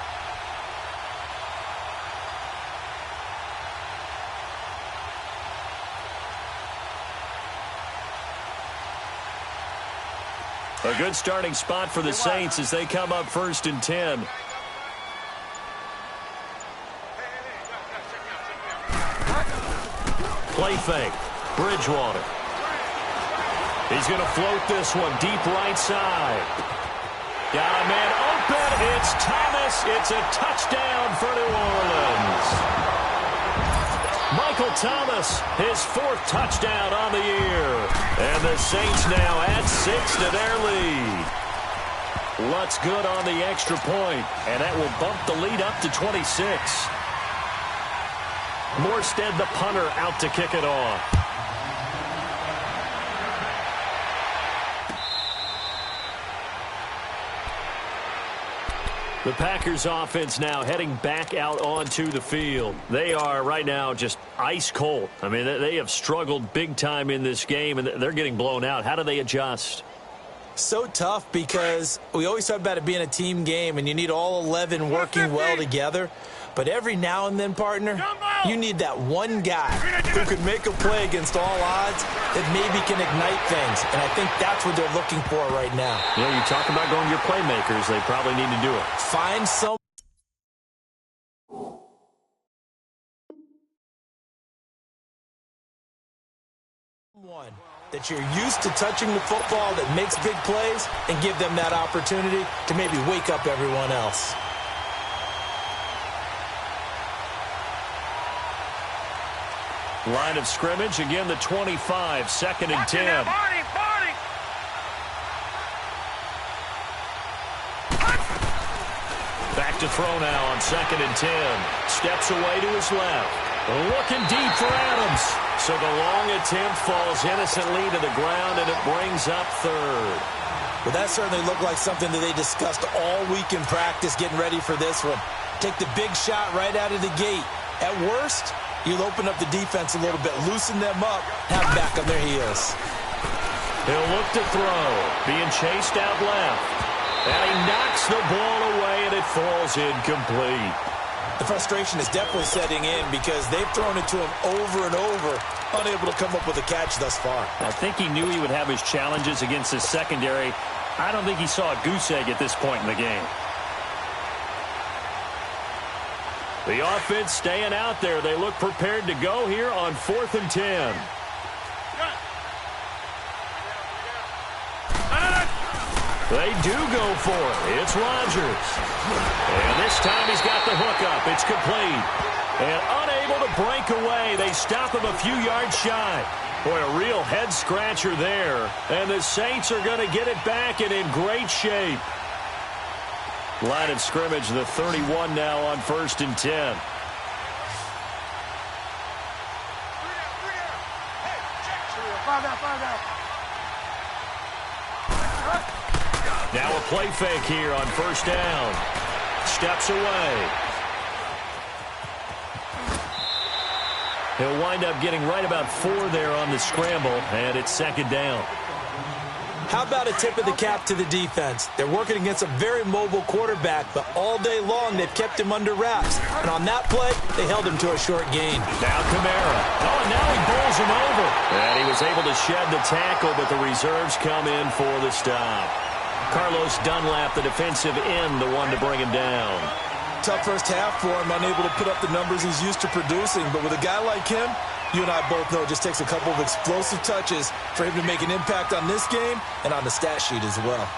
A good starting spot for the Saints as they come up 1st and 10. Play fake. Bridgewater. He's going to float this one deep right side. Got a man open. It's Thomas. It's a touchdown for New Orleans. Michael Thomas, his 4th touchdown on the year. And the Saints now add 6 to their lead. Lutz good on the extra point, and that will bump the lead up to 26. Morstead, the punter, out to kick it off. The Packers offense now heading back out onto the field. They are right now just ice cold. I mean, they have struggled big time in this game, and they're getting blown out. How do they adjust? So tough because we always talk about it being a team game, and you need all 11 working well together. But every now and then, partner, you need that one guy who could make a play against all odds that maybe can ignite things. And I think that's what they're looking for right now. Yeah, you talk about going to your playmakers. They probably need to do it. Find someone that you're used to touching the football that makes big plays and give them that opportunity to maybe wake up everyone else. Line of scrimmage, again the 25, 2nd and 10. Back to throw now on 2nd and 10. Steps away to his left. Looking deep for Adams. So the long attempt falls innocently to the ground, and it brings up 3rd. Well, that certainly looked like something that they discussed all week in practice getting ready for this one. Take the big shot right out of the gate. At worst, you'll open up the defense a little bit, loosen them up, have them back on their heels. He'll look to throw, being chased out left. And he knocks the ball away, and it falls incomplete. The frustration is definitely setting in because they've thrown it to him over and over, unable to come up with a catch thus far. I think he knew he would have his challenges against his secondary. I don't think he saw a goose egg at this point in the game. The offense staying out there. They look prepared to go here on 4th and 10. They do go for it. It's Rodgers. And this time he's got the hook up. It's complete. And unable to break away. They stop him a few yards shy. Boy, a real head-scratcher there. And the Saints are going to get it back and in great shape. Line of scrimmage, the 31 now on 1st and 10. Now a play fake here on 1st down. Steps away. He'll wind up getting right about 4 there on the scramble, and it's 2nd down. How about a tip of the cap to the defense? They're working against a very mobile quarterback, but all day long they've kept him under wraps. And on that play, they held him to a short gain. Now Kamara. Oh, and now he bowls him over. And he was able to shed the tackle, but the reserves come in for the stop. Carlos Dunlap, the defensive end, the one to bring him down. Tough first half for him, unable to put up the numbers he's used to producing. But with a guy like him, you and I both know it just takes a couple of explosive touches for him to make an impact on this game and on the stat sheet as well.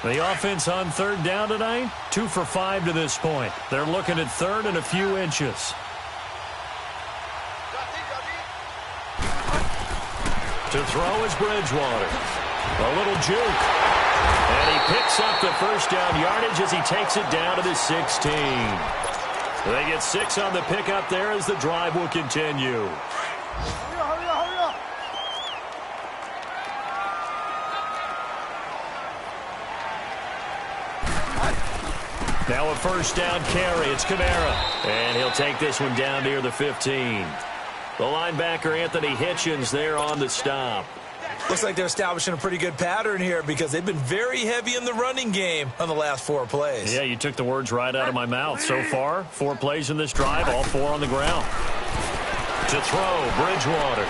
The offense on 3rd down tonight, 2 for 5 to this point. They're looking at 3rd and a few inches. To throw is Bridgewater. A little juke. And he picks up the 1st down yardage as he takes it down to the 16. They get 6 on the pickup there as the drive will continue. Now a 1st down carry. It's Kamara. And he'll take this one down near the 15. The linebacker, Anthony Hitchens, there on the stop. Looks like they're establishing a pretty good pattern here because they've been very heavy in the running game on the last 4 plays. Yeah, you took the words right out of my mouth. So far, 4 plays in this drive, all 4 on the ground. To throw, Bridgewater.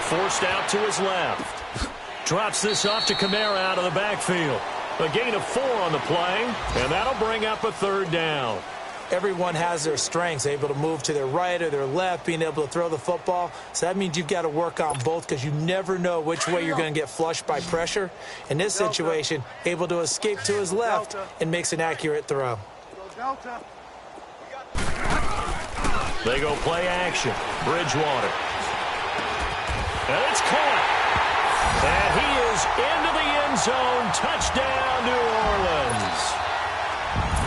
Forced out to his left. Drops this off to Kamara out of the backfield. A gain of 4 on the play, and that'll bring up a 3rd down. Everyone has their strengths, able to move to their right or their left, being able to throw the football. So that means you've got to work on both because you never know which way you're going to get flushed by pressure. In this situation, able to escape to his left and makes an accurate throw. They go play action. Bridgewater. And it's caught. And he is into the end zone. Touchdown, New Orleans.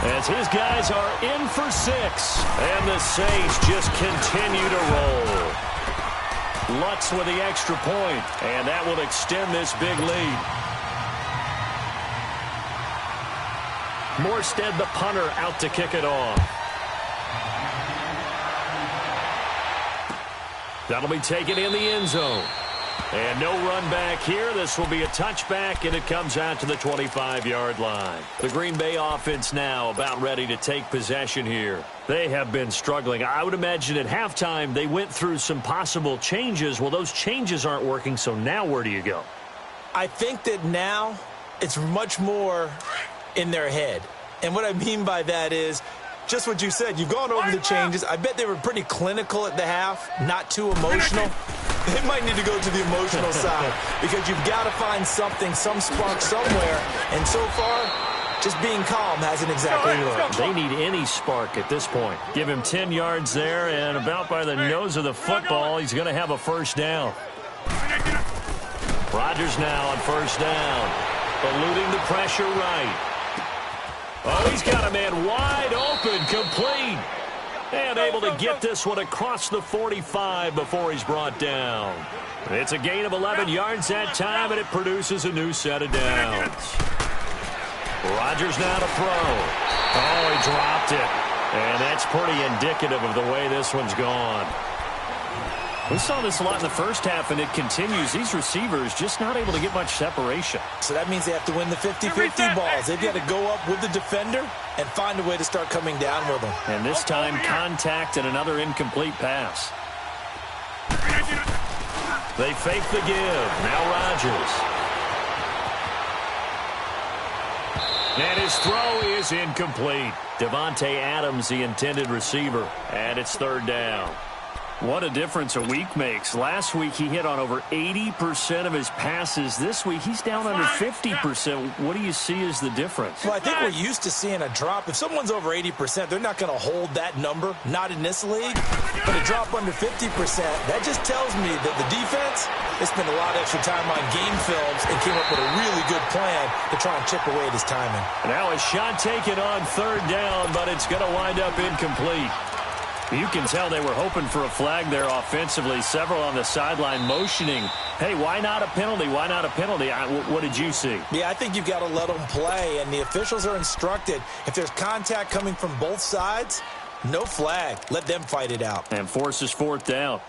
As his guys are in for 6. And the Saints just continue to roll. Lutz with the extra point. And that will extend this big lead. Morstead, the punter, out to kick it off. That'll be taken in the end zone. And no run back here. This will be a touchback, and it comes out to the 25-yard line. The Green Bay offense now about ready to take possession here. They have been struggling. I would imagine at halftime they went through some possible changes. Well, those changes aren't working, so now where do you go? I think that now it's much more in their head. And what I mean by that is just what you said. You've gone over the changes. I bet they were pretty clinical at the half, not too emotional. They might need to go to the emotional side because you've got to find something, some spark somewhere. And so far, just being calm hasn't exactly worked. They need any spark at this point. Give him 10 yards there, and about by the nose of the football, he's going to have a first down. Rodgers now on first down, eluding the pressure right. Oh, he's got a man wide open, complete. And able to get this one across the 45 before he's brought down. It's a gain of 11 yards that time, and it produces a new set of downs. Rodgers now to throw. Oh, he dropped it. And that's pretty indicative of the way this one's gone. We saw this a lot in the first half, and it continues. These receivers just not able to get much separation. So that means they have to win the 50-50 balls. They've got to go up with the defender and find a way to start coming down with them. And this time, contact and another incomplete pass. They fake the give. Now Rodgers. And his throw is incomplete. Devontae Adams, the intended receiver. And it's third down. What a difference a week makes. Last week, he hit on over 80% of his passes. This week, he's down under 50%. What do you see as the difference? Well, I think we're used to seeing a drop. If someone's over 80%, they're not going to hold that number, not in this league. But a drop under 50%, that just tells me that the defense, they spent a lot of extra time on game films and came up with a really good plan to try and chip away at his timing. Now a shot taken on third down, but it's going to wind up incomplete. You can tell they were hoping for a flag there offensively. Several on the sideline motioning. Hey, why not a penalty? Why not a penalty? What did you see? Yeah, I think you've got to let them play, and the officials are instructed. If there's contact coming from both sides, no flag. Let them fight it out. And forces fourth down.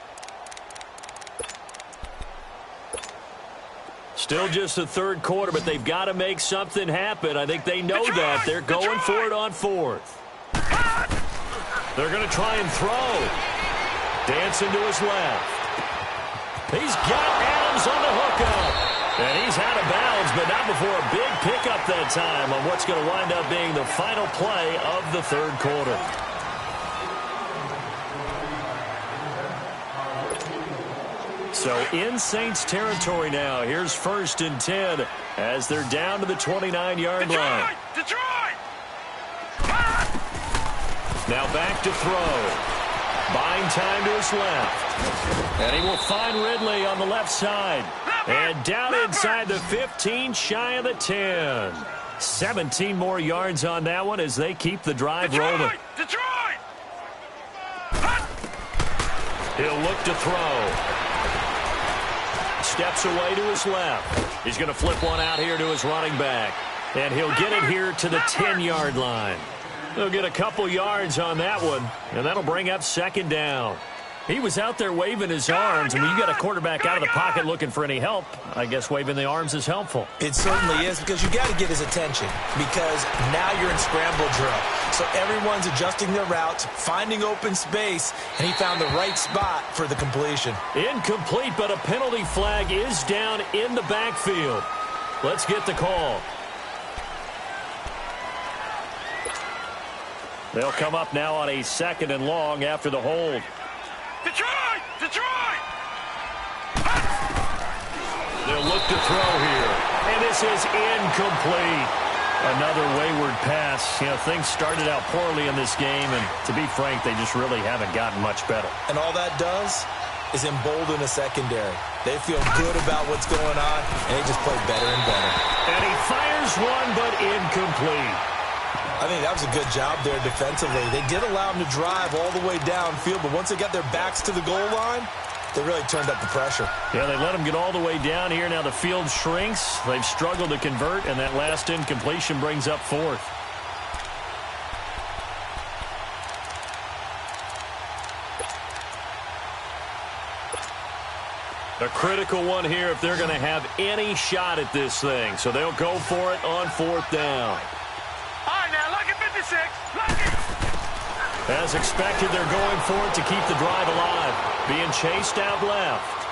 Still just the third quarter, but they've got to make something happen. I think they know that. They're going for it on fourth. They're going to try and throw. Dancing to his left. He's got Adams on the hookup. And he's out of bounds, but not before a big pickup that time on what's going to wind up being the final play of the third quarter. So in Saints territory now. Here's first and 10 as they're down to the 29-yard line. Detroit! Now back to throw. Buying time to his left. And he will find Ridley on the left side. And down inside the 15, shy of the 10. 17 more yards on that one as they keep the drive rolling. Detroit! He'll look to throw. Steps away to his left. He's going to flip one out here to his running back. And he'll get it here to the 10-yard line. They'll get a couple yards on that one, and that'll bring up second down. He was out there waving his arms, and when you got a quarterback out of the pocket looking for any help, I guess waving the arms is helpful. It certainly is, because you got to get his attention, because now you're in scramble drill. So everyone's adjusting their routes, finding open space, and he found the right spot for the completion. Incomplete, but a penalty flag is down in the backfield. Let's get the call. They'll come up now on a second and long after the hold. Detroit! Detroit! They'll look to throw here. And this is incomplete. Another wayward pass. You know, things started out poorly in this game, and to be frank, they just really haven't gotten much better. And all that does is embolden a secondary. They feel good about what's going on, and they just play better and better. And he fires one, but incomplete. I think that was a good job there defensively. They did allow them to drive all the way downfield, but once they got their backs to the goal line, they really turned up the pressure. Yeah, they let them get all the way down here. Now the field shrinks. They've struggled to convert, and that last incompletion brings up fourth. A critical one here if they're going to have any shot at this thing. So they'll go for it on 4th down. All right, now, look at 56. Look it. As expected, they're going for it to keep the drive alive. Being chased out left.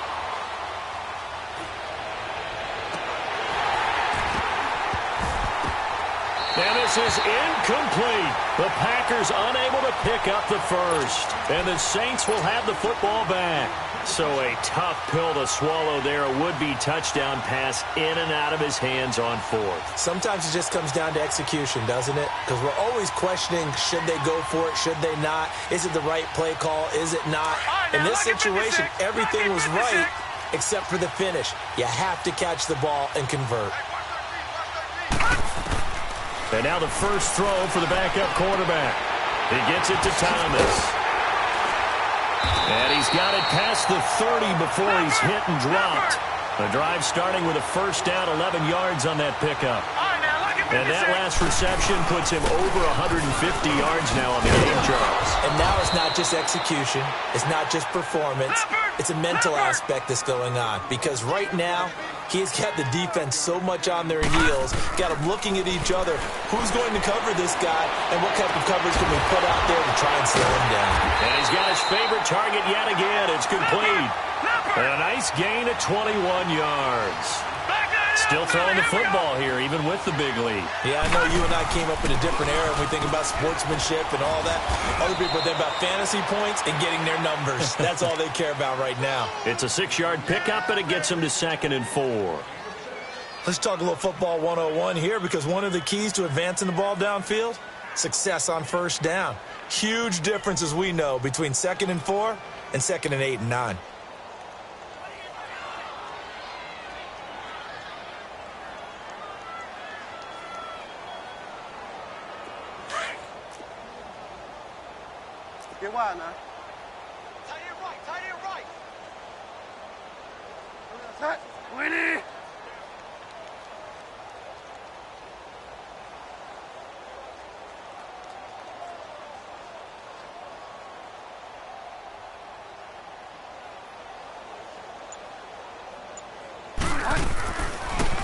And this is incomplete. The Packers unable to pick up the first. And the Saints will have the football back. So a tough pill to swallow there. A would-be touchdown pass in and out of his hands on 4th. Sometimes it just comes down to execution, doesn't it? Because we're always questioning, should they go for it, should they not? Is it the right play call, is it not? In this situation, everything was right except for the finish. You have to catch the ball and convert. And now the first throw for the backup quarterback. He gets it to Thomas. And he's got it past the 30 before he's hit and dropped. The drive starting with a first down, 11 yards on that pickup. And that last reception puts him over 150 yards now on the game, Charles. And now it's not just execution. It's not just performance. It's a mental aspect that's going on. Because right now, he's got the defense so much on their heels, got them looking at each other. Who's going to cover this guy, and what type of coverage can we put out there to try and slow him down? And he's got his favorite target yet again. It's complete. And a nice gain of 21 yards. Still throwing the football here, even with the big lead. Yeah, I know you and I came up in a different era and we think about sportsmanship and all that. Other people think about fantasy points and getting their numbers. That's all they care about right now. It's a 6-yard pickup, and it gets him to 2nd and 4. Let's talk a little football 101 here, because one of the keys to advancing the ball downfield, success on first down. Huge difference, as we know, between 2nd and 4 and 2nd and 8 and 9. Get wide now. Tight end right. Set. Winnie.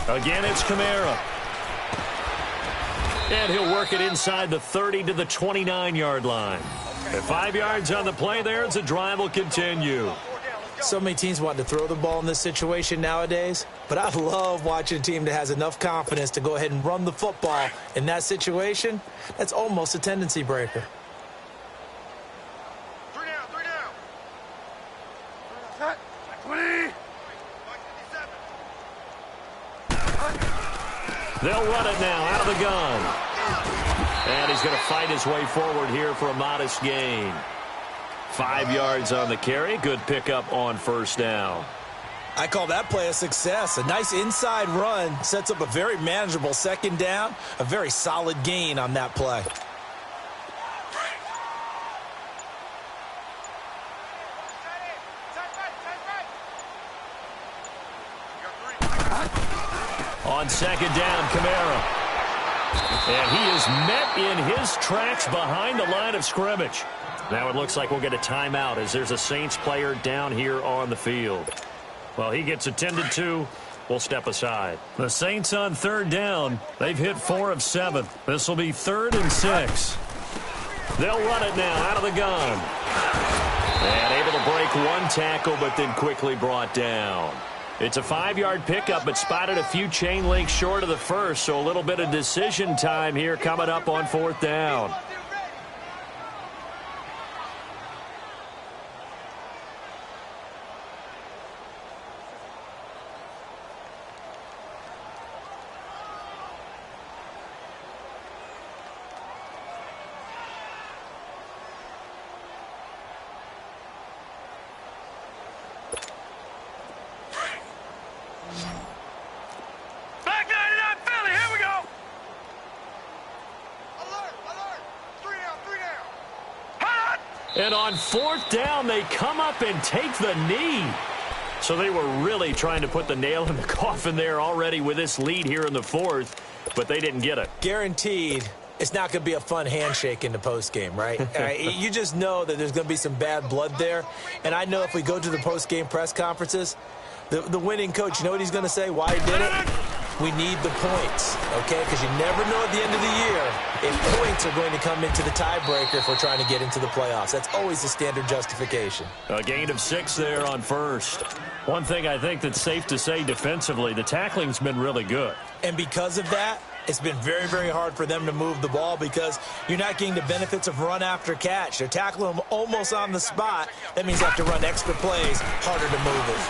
Again, it's Kamara. And he'll work it inside the 30 to the 29-yard line. At 5 yards on the play there, the drive will continue. So many teams want to throw the ball in this situation nowadays, but I love watching a team that has enough confidence to go ahead and run the football. In that situation, that's almost a tendency breaker. 3 down. Set. 20. They'll run it now out of the gun. And he's going to fight his way forward here for a modest gain. 5 yards on the carry. Good pickup on first down. I call that play a success. A nice inside run sets up a very manageable 2nd down. A very solid gain on that play. On 2nd down, Kamara. And he is met in his tracks behind the line of scrimmage. Now it looks like we'll get a timeout as there's a Saints player down here on the field. Well, he gets attended to. We'll step aside. The Saints on 3rd down. They've hit 4 of 7. This will be 3rd and 6. They'll run it now out of the gun. And able to break one tackle, but then quickly brought down. It's a 5-yard pickup, but spotted a few chain links short of the first, so a little bit of decision time here coming up on 4th down. Back 99 Philly. Here we go. Alert. 3 down. Hot. And on 4th down, they come up and take the knee. So they were really trying to put the nail in the coffin there already with this lead here in the 4th, but they didn't get it. Guaranteed, it's not going to be a fun handshake in the postgame, right? You just know that there's going to be some bad blood there. And I know if we go to the postgame press conferences, The winning coach, you know what he's going to say? Why he did it? We need the points, okay? Because you never know at the end of the year if points are going to come into the tiebreaker if we're trying to get into the playoffs. That's always the standard justification. A gain of 6 there on first. One thing I think that's safe to say defensively, the tackling's been really good. And because of that, it's been very, very hard for them to move the ball because you're not getting the benefits of run after catch. They're tackling them almost on the spot. That means you have to run extra plays, harder to move it.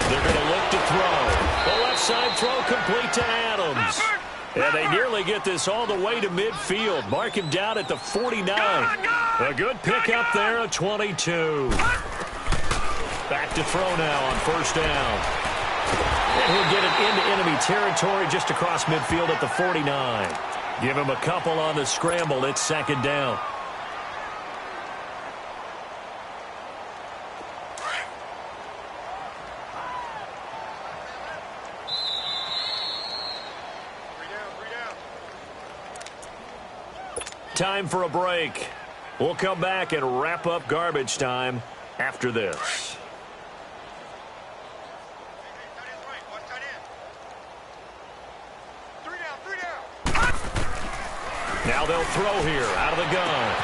They're going to look to throw. The left side throw complete to Adams. And they nearly get this all the way to midfield. Mark him down at the 49. A good pickup there, a 22. Back to throw now on first down. And he'll get it into enemy territory just across midfield at the 49. Give him a couple on the scramble. It's second down. Time for a break. We'll come back and wrap up garbage time after this. Now they'll throw here out of the gun.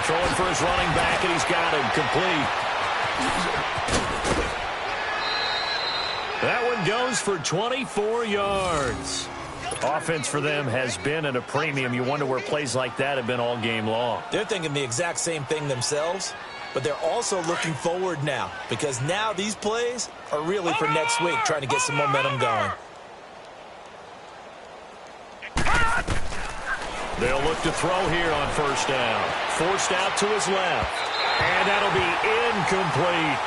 Throwing for his running back, and he's got him complete. That one goes for 24 yards. Offense for them has been at a premium. You wonder where plays like that have been all game long. They're thinking the exact same thing themselves, but they're also looking forward now because now these plays are really for next week, trying to get some momentum going. They'll look to throw here on first down. Forced out to his left, and that'll be incomplete.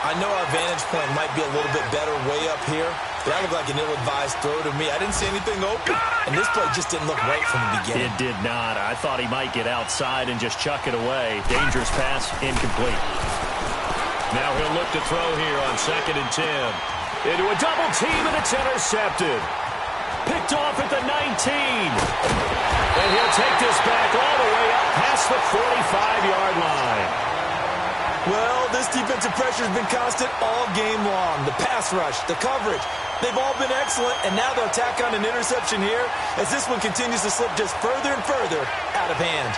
I know our vantage point might be a little bit better way up here, but that looked like an ill-advised throw to me. I didn't see anything open, and this play just didn't look right from the beginning. It did not. I thought he might get outside and just chuck it away. Dangerous pass, incomplete. Now he'll look to throw here on 2nd and 10. Into a double team, and it's intercepted. Picked off at the 19. And he'll take this back all the way up past the 45-yard line. Well, this defensive pressure has been constant all game long. The pass rush, the coverage, they've all been excellent, and now they'll tack on an interception here as this one continues to slip just further and further out of hand.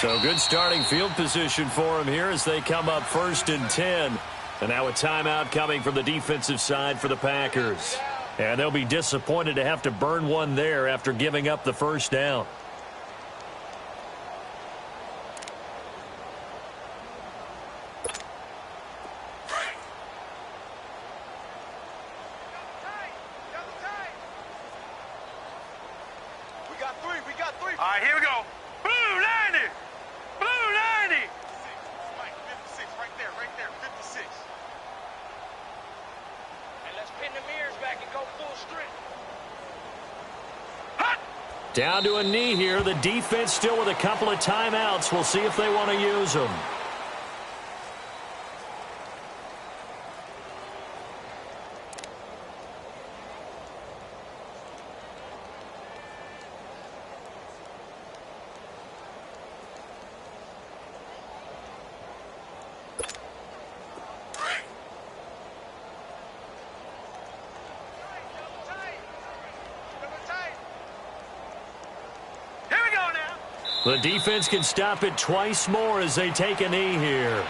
So good starting field position for him here as they come up 1st and 10. And now a timeout coming from the defensive side for the Packers. And they'll be disappointed to have to burn one there after giving up the first down. We got three. All right, here we go. Blue 90. Blue 90. 56, right there, 56. And let's pin the mirrors back and go full strength. Hot. Down to a knee here. The defense still with a couple of timeouts. We'll see if they want to use them. The defense can stop it twice more as they take a knee here.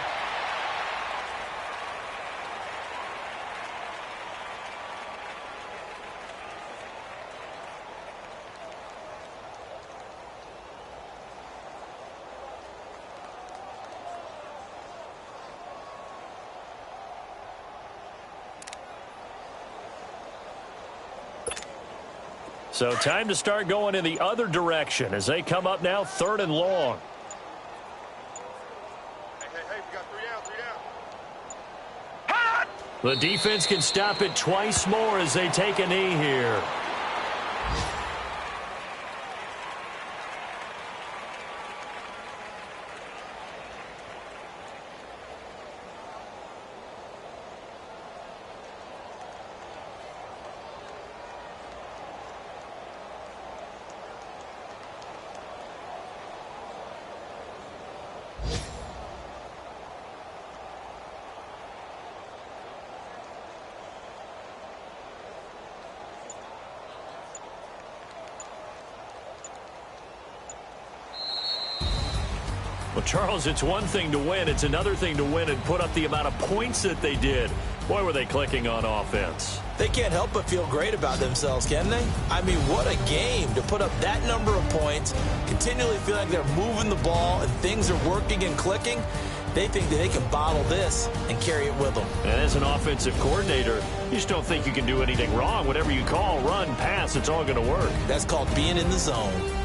So time to start going in the other direction as they come up now 3rd and long. Hey, we got 3 down. The defense can stop it twice more as they take a knee here. Well, Charles, it's one thing to win. It's another thing to win and put up the amount of points that they did. Boy, were they clicking on offense. They can't help but feel great about themselves, can they? I mean, what a game to put up that number of points, continually feel like they're moving the ball and things are working and clicking. They think that they can bottle this and carry it with them. And as an offensive coordinator, you just don't think you can do anything wrong. Whatever you call, run, pass, it's all going to work. That's called being in the zone.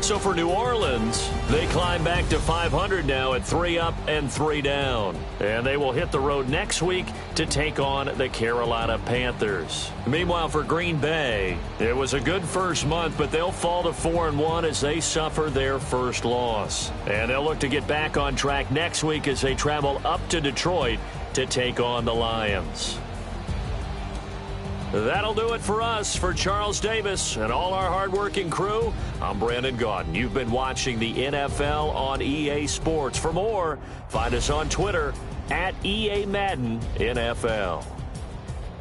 So for New Orleans, they climb back to 500 now at 3 up and 3 down. And they will hit the road next week to take on the Carolina Panthers. Meanwhile, for Green Bay, it was a good first month, but they'll fall to 4-1 as they suffer their first loss. And they'll look to get back on track next week as they travel up to Detroit to take on the Lions. That'll do it for us. For Charles Davis and all our hardworking crew, I'm Brandon Gaudin. You've been watching the NFL on EA Sports. For more, find us on Twitter at EA Madden NFL.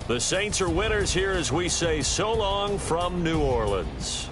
The Saints are winners here as we say so long from New Orleans.